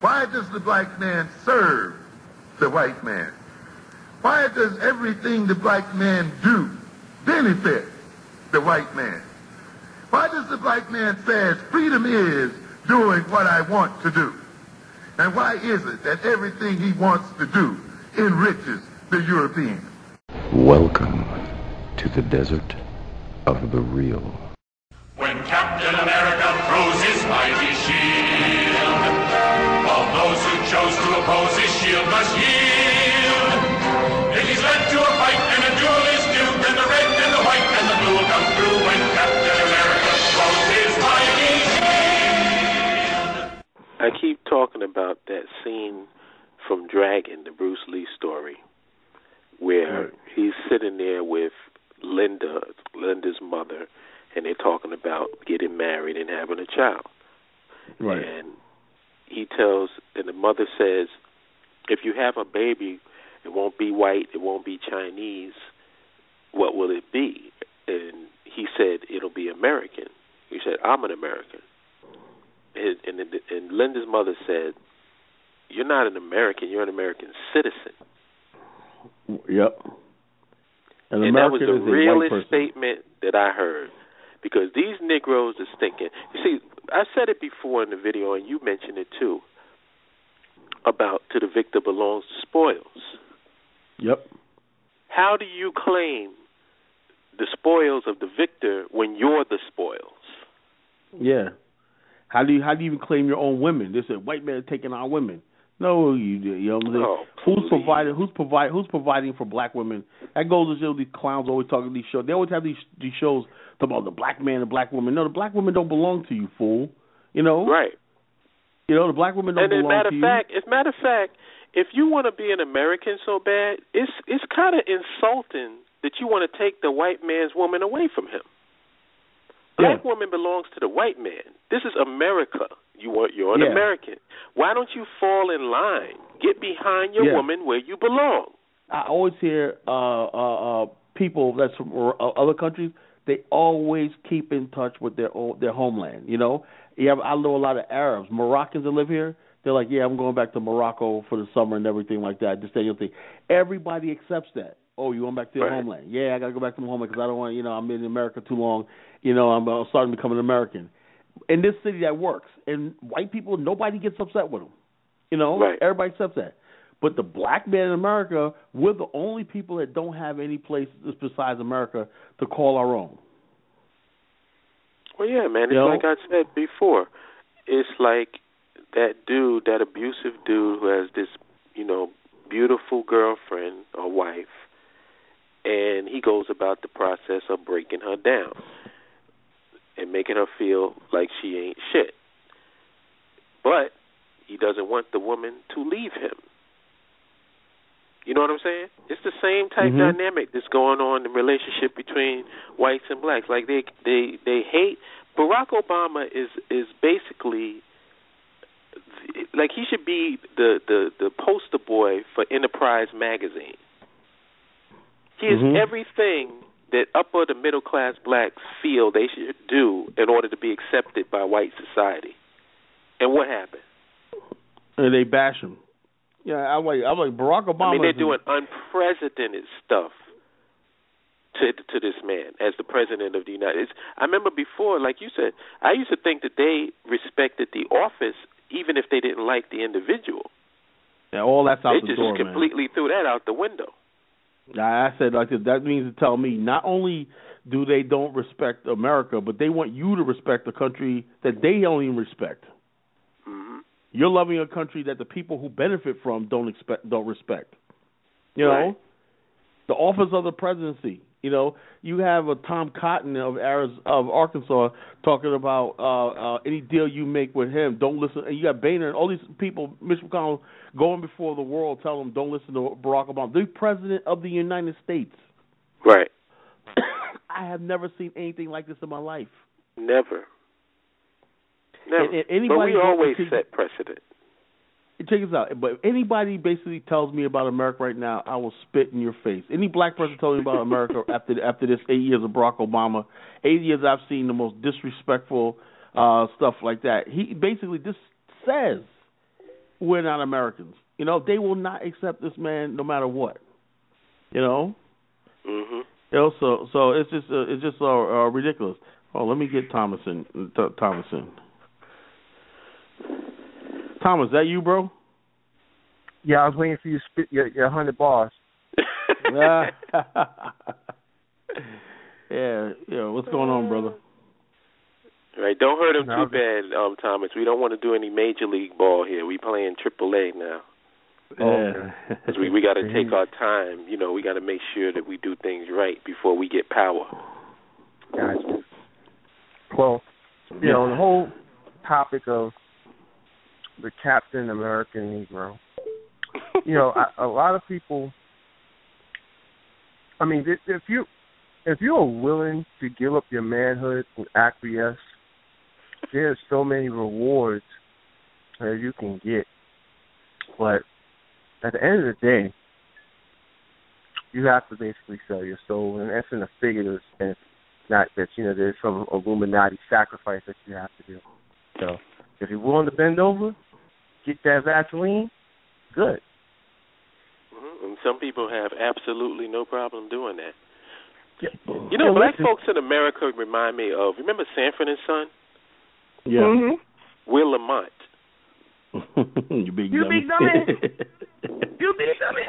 Why does the black man serve the white man? Why does everything the black man do benefit the white man? Why does the black man say freedom is doing what I want to do? And why is it that everything he wants to do enriches the European? Welcome to the desert of the real. When Captain America throws his mighty shield, all those who chose to oppose his shield must yield. If he's led to a fight and a duel is due, then the red and the white and the blue will come through when Captain America throws his mighty shield. I keep talking about that scene from Dragon, the Bruce Lee story, where he's sitting there with Linda's mother, and they're talking about getting married and having a child. Right. And he tells, and the mother says, if you have a baby, it won't be white, it won't be Chinese, what will it be? And he said, it'll be American. He said, I'm an American. And Linda's mother said, you're not an American, you're an American citizen. Yep. And that was the realest statement that I heard. Because these Negroes are thinking, you see, I said it before in the video, and you mentioned it too, about to the victor belongs the spoils. Yep. How do you claim the spoils of the victor when you're the spoils? Yeah. How do you even claim your own women? They said white men taking our women. No, you know what I'm saying? Who's providing for black women? That goes to these clowns always talking these shows. They always have these shows talking about the black man and black woman. No, the black women don't belong to you, fool. You know? Right. You know, the black women don't belong to you. As a matter of fact, if you want to be an American so bad, it's kind of insulting that you want to take the white man's woman away from him. Black woman belongs to the white man. This is America. You're an American. Why don't you fall in line? Get behind your woman where you belong. I always hear people that's from other countries. They always keep in touch with their homeland. You know, I know a lot of Arabs, Moroccans that live here. They're like, I'm going back to Morocco for the summer and everything like that. Just thing. Everybody accepts that. Oh, you going back to your homeland? Yeah, I got to go back to my homeland because I don't want. I'm in America too long. I'm starting to become an American. In this city, that works. And white people, nobody gets upset with them. Everybody accepts that. But the black man in America, we're the only people that don't have any place besides America to call our own. Well, yeah, man. It's like I said before. It's like that dude, that abusive dude who has this, beautiful girlfriend or wife, and he goes about the process of breaking her down and making her feel like she ain't shit. But he doesn't want the woman to leave him. You know what I'm saying? It's the same type dynamic that's going on in the relationship between whites and blacks. Like they hate Barack Obama is basically like he should be the poster boy for Enterprise magazine. He is everything that upper to middle class blacks feel they should do in order to be accepted by white society. And what happened? And they bash him. Yeah, I'm like Barack Obama. I mean, they're doing unprecedented stuff to this man as the president of the United States. I remember before, like you said, I used to think that they respected the office even if they didn't like the individual. Yeah, all that's out the door, man. They just completely threw that out the window. I said like this, that means to tell me not only do they don't respect America, but they want you to respect the country that they don't even respect. Mm-hmm. You're loving a country that the people who benefit from don't respect. You know, the office of the presidency. You have a Tom Cotton of Arkansas talking about any deal you make with him, don't listen. And you got Boehner and all these people, Mitch McConnell, going before the world, telling them don't listen to Barack Obama, the president of the United States. Right. I have never seen anything like this in my life. Never. And but we always set precedent. Check this out. But if anybody basically tells me about America right now, I will spit in your face. Any black person tells me about America after this 8 years of Barack Obama, 8 years I've seen the most disrespectful stuff like that. He basically just says we're not Americans. You know, they will not accept this man no matter what. You know. Mhm. You know, so it's just ridiculous. Oh, let me get Thomason. Thomas, is that you, bro? Yeah, I was waiting for you to spit your 100 bars. Yeah. What's going on, brother? Right, don't hurt him too bad, Thomas. We don't want to do any major league ball here. We playing AAA now. Yeah. we got to take our time. You know, we got to make sure that we do things right before we get power. Gotcha. Well, you know, the whole topic of the Captain American Negro. You know, a lot of people. I mean, if you're willing to give up your manhood and acquiesce, there's so many rewards that you can get. But at the end of the day, you have to basically sell your soul, and that's in a figurative sense. Not that, you know, there's some Illuminati sacrifice that you have to do. So if you're willing to bend over, get that Vaseline, good. Mm-hmm. And some people have absolutely no problem doing that. Yeah. You know, black folks in America remind me of, remember Sanford and Son? Yeah. Mm-hmm. Will Lamont. You big dummy. You big dummy.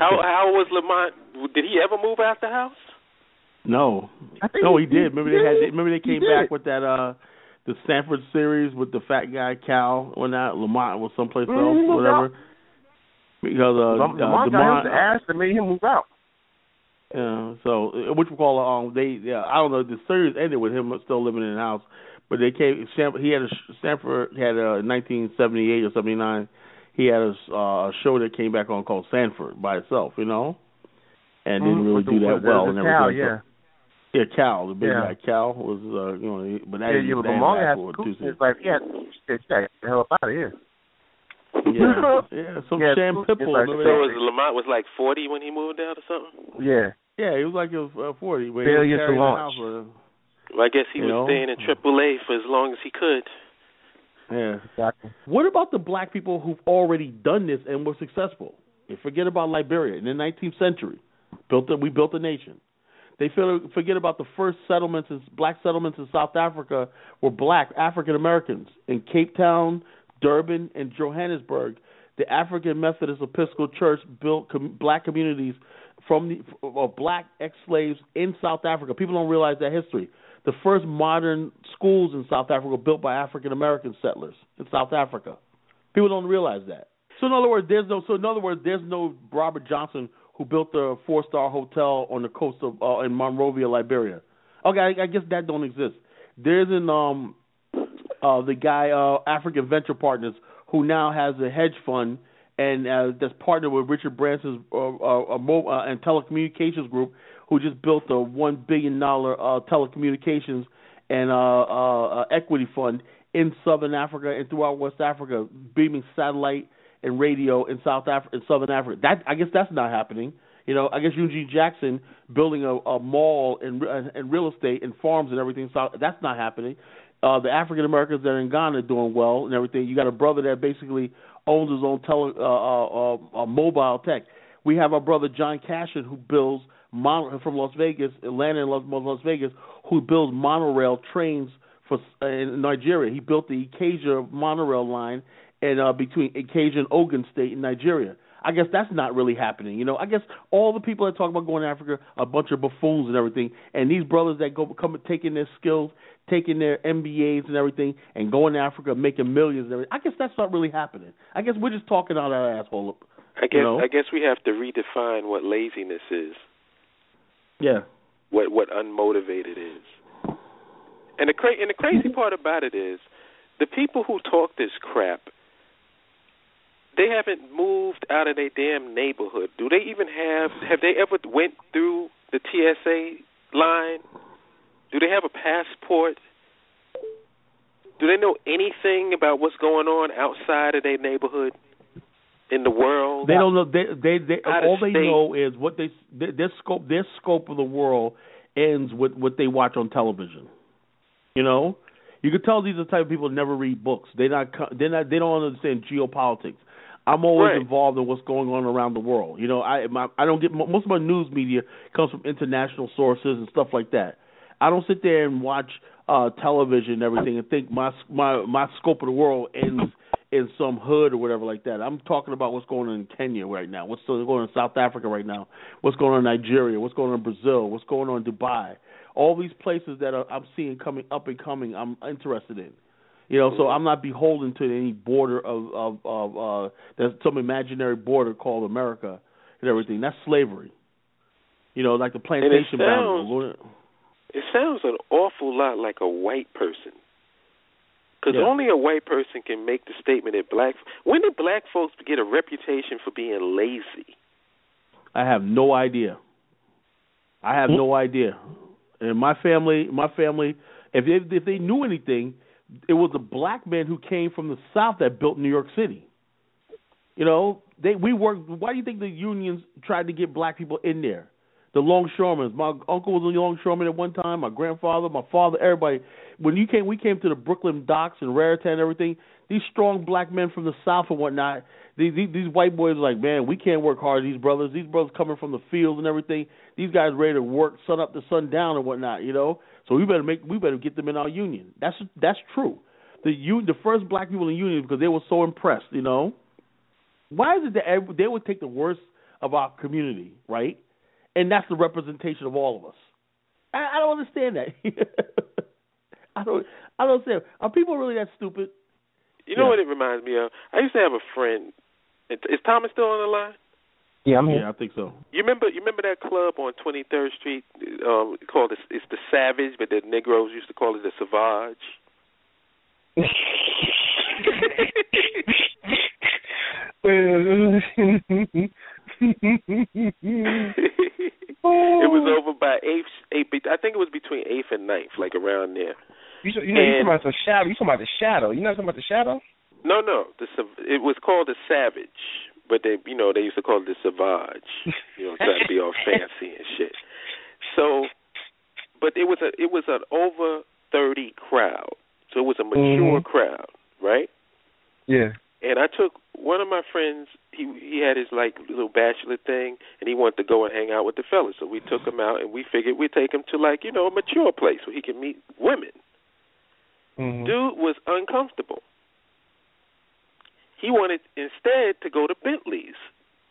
How was Lamont? Did he ever move out the house? No. He did. Remember they came back with that the Sanford series with the fat guy Cal or not. Lamont was someplace else, whatever. Because Lamont got him to ask that made him move out. Yeah. So which we call I don't know. The series ended with him still living in the house, but they came. Sanford had 1978 or 79. He had a show that came back on called Sanford by itself, you know, and didn't really do that well and everything. Cal, yeah, Cal, the big guy. Cal was, but that didn't stand back for 2 seasons. It's like, get the hell up out of here. Yeah, some sham pitbull. Like, Lamont was like 40 when he moved out or something? Yeah. Yeah, he was like 40. Failure to launch. Well, I guess he was staying in AAA for as long as he could. Yeah. Exactly. What about the black people who've already done this and were successful? You forget about Liberia in the 19th century. We built a nation. They forget about the first black settlements in South Africa were black African Americans in Cape Town, Durban, and Johannesburg. The African Methodist Episcopal Church built black communities of black ex-slaves in South Africa. People don't realize that history. The first modern schools in South Africa were built by African American settlers in South Africa. People don't realize that. So in other words, there's no Robert Johnson who built the 4-star hotel on the coast of in Monrovia, Liberia. Okay, I guess that don't exist. There's the guy African Venture Partners who now has a hedge fund and that's partnered with Richard Branson's and telecommunications group, who just built a $1 billion telecommunications and equity fund in Southern Africa and throughout West Africa, beaming satellite and radio in Southern Africa. I guess that's not happening. You know, I guess Eugene Jackson building a mall and real estate and farms and everything. So that's not happening. The African Americans that are in Ghana are doing well and everything. You got a brother that basically owns his own mobile tech. We have our brother John Cashin who builds from Las Vegas, Atlanta and Las Vegas, who builds monorail trains in Nigeria. He built the Ikeja monorail line between Ikeja and Ogun State in Nigeria. I guess that's not really happening. You know, I guess all the people that talk about going to Africa are a bunch of buffoons and everything. And these brothers that come taking their skills, taking their MBAs and everything, and going to Africa, making millions and everything. I guess that's not really happening. I guess we're just talking out our asshole. I guess we have to redefine what laziness is. Yeah. What unmotivated is. And the crazy part about it is, the people who talk this crap, they haven't moved out of their damn neighborhood. Do they even have they ever went through the TSA line? Do they have a passport? Do they know anything about what's going on outside of their neighborhood, in the world? They don't know. They all they know is what their scope of the world ends with what they watch on television. You know, You can tell these are the type of people who never read books. They don't understand geopolitics. I'm always involved in what's going on around the world. You know, I don't get most of my news media comes from international sources and stuff like that. I don't sit there and watch television and everything and think my scope of the world ends in some hood or whatever like that. I'm talking about what's going on in Kenya right now, what's going on in South Africa right now, what's going on in Nigeria, what's going on in Brazil, what's going on in Dubai. All these places that I'm seeing coming up and coming, I'm interested in. You know, so I'm not beholden to any border of there's some imaginary border called America and everything. That's slavery. You know, like the plantation boundary. It sounds an awful lot like a white person. Because only a white person can make the statement that when did black folks get a reputation for being lazy? I have no idea. No idea. And my family, if they knew anything, it was the black men who came from the South that built New York City. You know, we worked. Why do you think the unions tried to get black people in there? The longshoremen. My uncle was a longshoreman at one time. My grandfather, my father, everybody. When we came to the Brooklyn docks and Raritan and everything, these strong black men from the South and whatnot, these white boys were like, man, we can't work hard. These brothers coming from the fields and everything. These guys ready to work sun up to sun down and whatnot, you know. So we better get them in our union. That's true. The first black people in the union because they were so impressed, you know. Why is it that they would take the worst of our community, right? And that's the representation of all of us. I don't understand that. I don't understand. Are people really that stupid? You know what it reminds me of? I used to have a friend. Is Thomas still on the line? Yeah, I'm here. Yeah, I think so. You remember that club on 23rd Street called it's the Savage, but the Negroes used to call it the Savage. It was over by 8th. I think it was between 8th and 9th, like around there. You talking about the shadow? You talking about the shadow? You not talking about the shadow? No. It was called the Savage, but they used to call it the Savage. Trying to be all fancy and shit. So, but it was an over 30 crowd, so it was a mature crowd, right? Yeah. And I took one of my friends. He had his like little bachelor thing, and he wanted to go and hang out with the fellas. So we took him out, and we figured we'd take him to like a mature place where he could meet women. Dude was uncomfortable. He wanted instead to go to Bentley's,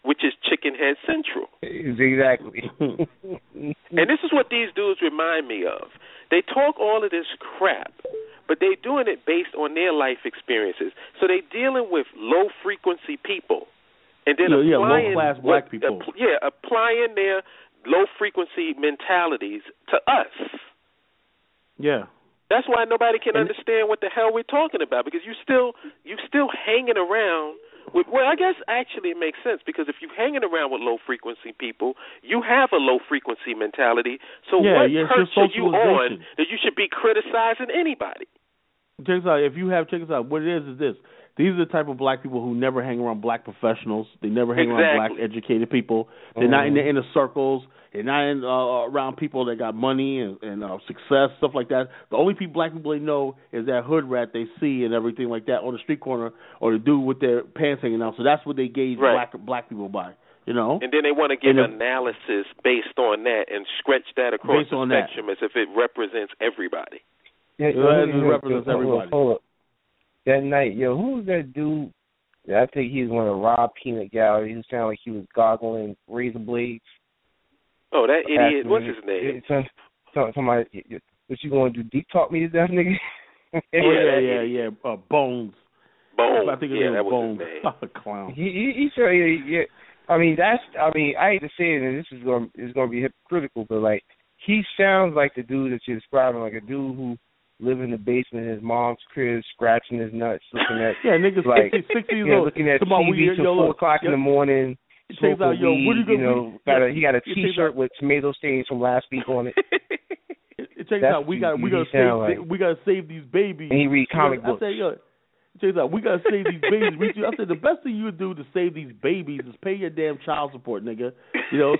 which is Chicken Head Central. Exactly. And this is what these dudes remind me of. They talk all of this crap, but they're doing it based on their life experiences. So they're dealing with low-frequency people. And then applying low-class black people. Applying their low-frequency mentalities to us. Yeah. That's why nobody can understand what the hell we're talking about, because you're still hanging around with, well, I guess actually it makes sense, because if you're hanging around with low-frequency people, you have a low-frequency mentality, so what perch are you on that you should be criticizing anybody? Check this out. What it is this. These are the type of black people who never hang around black professionals. They never hang around black educated people. They're not in the inner circles. They're not around people that got money and success, stuff like that. The only black people they know is that hood rat they see and everything like that on the street corner, or the dude with their pants hanging out. So that's what they gauge black people by, you know. And then they want to give analysis based on that and stretch that across the spectrum as if it represents everybody. Yeah, it represents everybody. Hold up. That night, who was that dude? I think he was one of Rob Peanut Gallery. He sounded like he was goggling razor blades. Oh, that idiot! What's his name? Somebody, what you going to do? Deep talk me to death, nigga? Yeah. Bones. Bones. I think his name was Bones. Name. Oh, clown. He said, yeah. I hate to say it, and this is going to be hypocritical, but like he sounds like the dude that you're describing, like a dude who live in the basement in his mom's crib, scratching his nuts, looking at niggas like 60 years old, looking at TV till 4 o'clock in the morning. Check out, weed, he got a T-shirt with tomato stains from last week on it. Check out, we gotta save these babies. And he read comic books. I said, check out, we gotta save these babies. I said the best thing you would do to save these babies is pay your damn child support, nigga.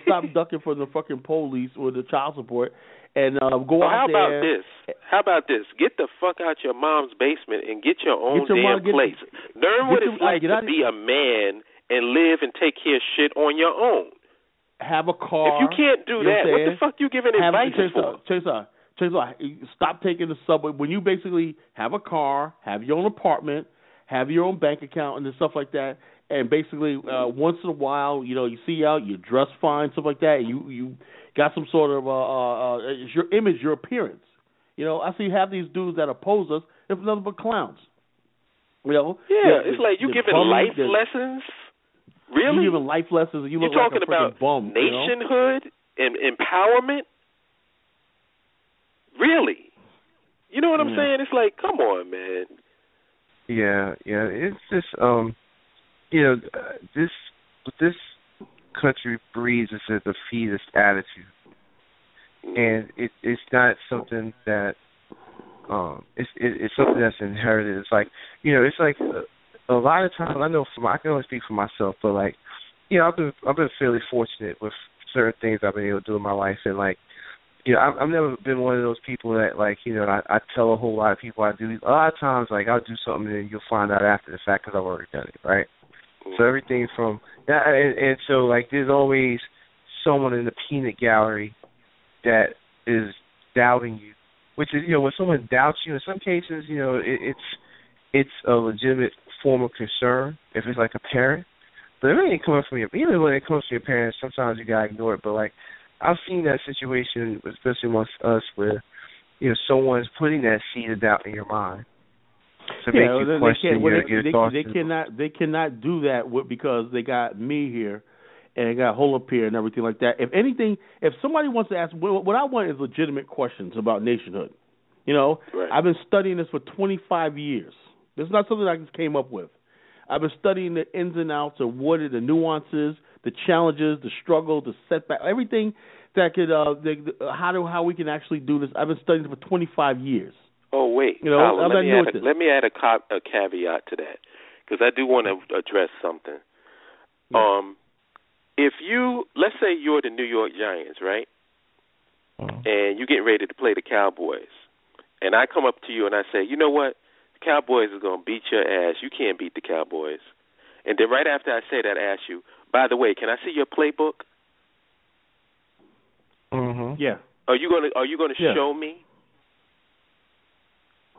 Stop ducking for the fucking police or the child support, and go out there. How about this? Get the fuck out your mom's basement and get your own place. Learn what it's like to be a man and live and take care of shit on your own. Have a car. If you can't do that, what the fuck you giving advice for? Stop taking the subway. When you basically have a car, have your own apartment, have your own bank account and stuff like that, and basically once in a while, you see you out, you dress fine, stuff like that, and you got some sort of your image, your appearance. I see you have these dudes that oppose us, if nothing but clowns. It's like you giving life lessons. Really? You giving life lessons, and you look talking like a about bum. Nationhood and empowerment. Really? You know what I'm saying? It's like, come on, man. Yeah. It's just, this country breeds a defeatist attitude, and it's not something that it's something that's inherited. It's like, it's like a lot of times, I know I can only speak for myself, but like, I've been fairly fortunate with certain things I've been able to do in my life, and like, I've never been one of those people that like, I tell a whole lot of people I do. A lot of times, like, I'll do something and you'll find out after the fact because I've already done it, right? So everything from that, and so like, there's always someone in the peanut gallery that is doubting you, which is, when someone doubts you, in some cases, it's a legitimate form of concern if it's like a parent. But if it ain't coming from even when it comes from your parents, sometimes you gotta ignore it. But like, I've seen that situation, especially amongst us, where someone's putting that seed of doubt in your mind to make you question your thoughts. They cannot do that because they got me here and they got Holip here and everything like that. If anything, if somebody wants to ask, what I want is legitimate questions about nationhood. Right. I've been studying this for 25 years. This is not something I just came up with. I've been studying the ins and outs of what are the nuances, the challenges, the struggle, the setback, everything that could how we can actually do this. I've been studying it for 25 years. Oh wait, let me add a caveat to that, because I do want to address something. Yeah. If let's say you're the New York Giants, right? And you're getting ready to play the Cowboys, and I come up to you and I say, you know what? The Cowboys are going to beat your ass. You can't beat the Cowboys. And then right after I say that, I ask you, by the way, can I see your playbook? Mm-hmm. Yeah. Are you gonna show me?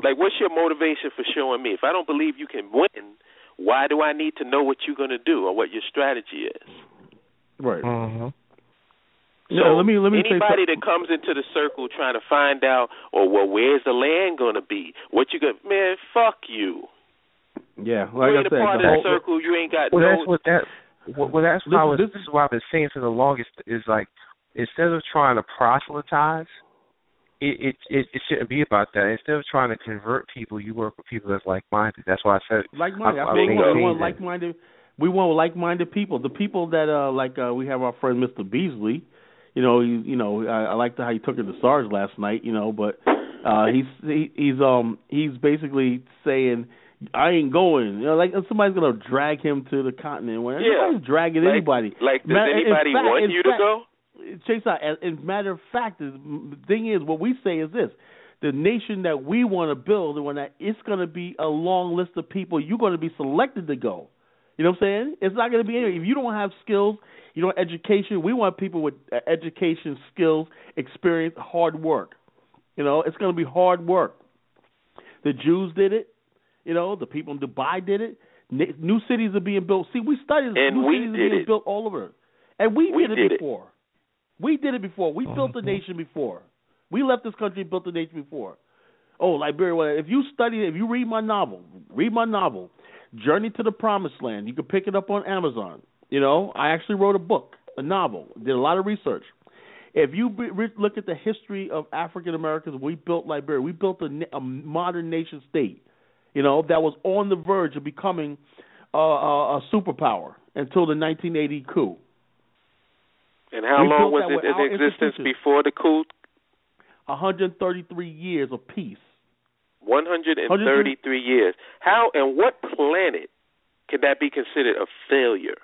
Like, what's your motivation for showing me? If I don't believe you can win, why do I need to know what you're gonna do or what your strategy is? Right. Mm-hmm. So let me anybody that comes into the circle trying to find out, where's the land gonna be? What you got? Man, fuck you. Yeah, like you ain't I said, a part of the circle. You ain't got that's this is what I've been saying for the longest. Is like, instead of trying to proselytize, it shouldn't be about that. Instead of trying to convert people, you work with people that's like-minded. That's why I said like-minded. We want like-minded people. The people that we have our friend Mr. Beasley. I liked how he took it to SARS last night. But he's basically saying, I ain't going. Like somebody's gonna drag him to the continent. Nobody's dragging anybody. Like, does anybody want you to go? Chase out. As a matter of fact, the thing is, what we say is this: the nation that we want to build, and when it's going to be a long list of people, you're going to be selected to go. You know what I'm saying? It's not going to be any. If you don't have skills, you don't have education. We want people with education, skills, experience, hard work. It's going to be hard work. The Jews did it. The people in Dubai did it. New cities are being built. See, we studied new cities are being built all over, and we did it before. We did it before. We built the nation before. We left this country and built the nation before. Oh, Liberia. If you read my novel, Journey to the Promised Land. You can pick it up on Amazon. I actually wrote a book, a novel, did a lot of research. If you look at the history of African Americans, we built Liberia. We built a modern nation state, that was on the verge of becoming a superpower until the 1980 coup. And how long was it in existence before the coup? 133 years of peace. 133 years. How and what planet could that be considered a failure?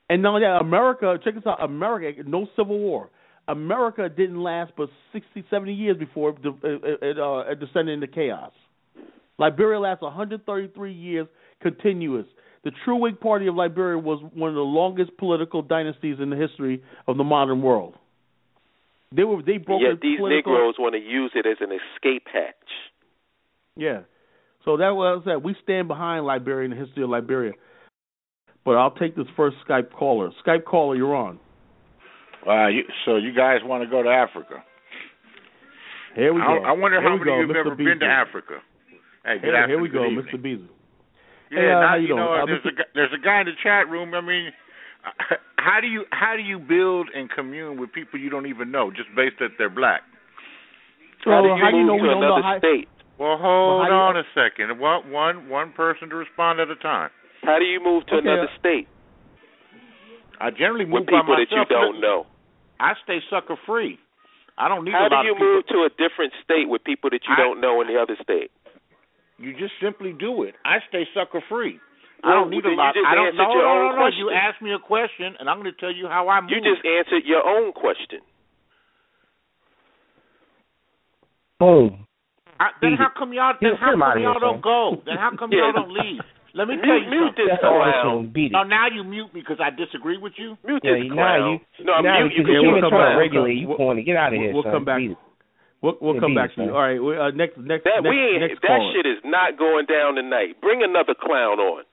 And not only that, America, check this out, America, no civil war. America didn't last but 60, 70 years before it descended into chaos. Liberia lasted 133 years continuous. The True Whig Party of Liberia was one of the longest political dynasties in the history of the modern world. They broke. Yet these Negroes want to use it as an escape hatch. Yeah. So that was that. We stand behind Liberia and the history of Liberia. But I'll take this first Skype caller. Skype caller, you're on. So you guys want to go to Africa? Here we go. I wonder how many of you Mr. have ever been to Africa. Hey, good Here we go, evening. Mr. Beasley. Yeah, how you doing? There's a guy in the chat room. I mean, how do you build and commune with people you don't even know just based that they're black? How do you move to another state? Well, hold on a second. One person to respond at a time. How do you move to another state? I generally move with people by myself. that you don't know. I stay sucker free. I don't need How a lot of people. How do you move to a different state with people that you don't know in the other state? You just simply do it. I stay sucker free. Well, I don't need a lot. I don't know. No. You asked me a question, and I'm going to tell you how I move. You just answered your own question. Boom. Then how come y'all don't go? Then how come y'all don't leave? Let me tell you something. No, now you mute me because I disagree with you. Mute this clown. Mute you. We'll come back. Regularly, you want to get out of here. We'll come back. We'll come back to you. All right. Next that caller. shit is not going down tonight. Bring another clown on.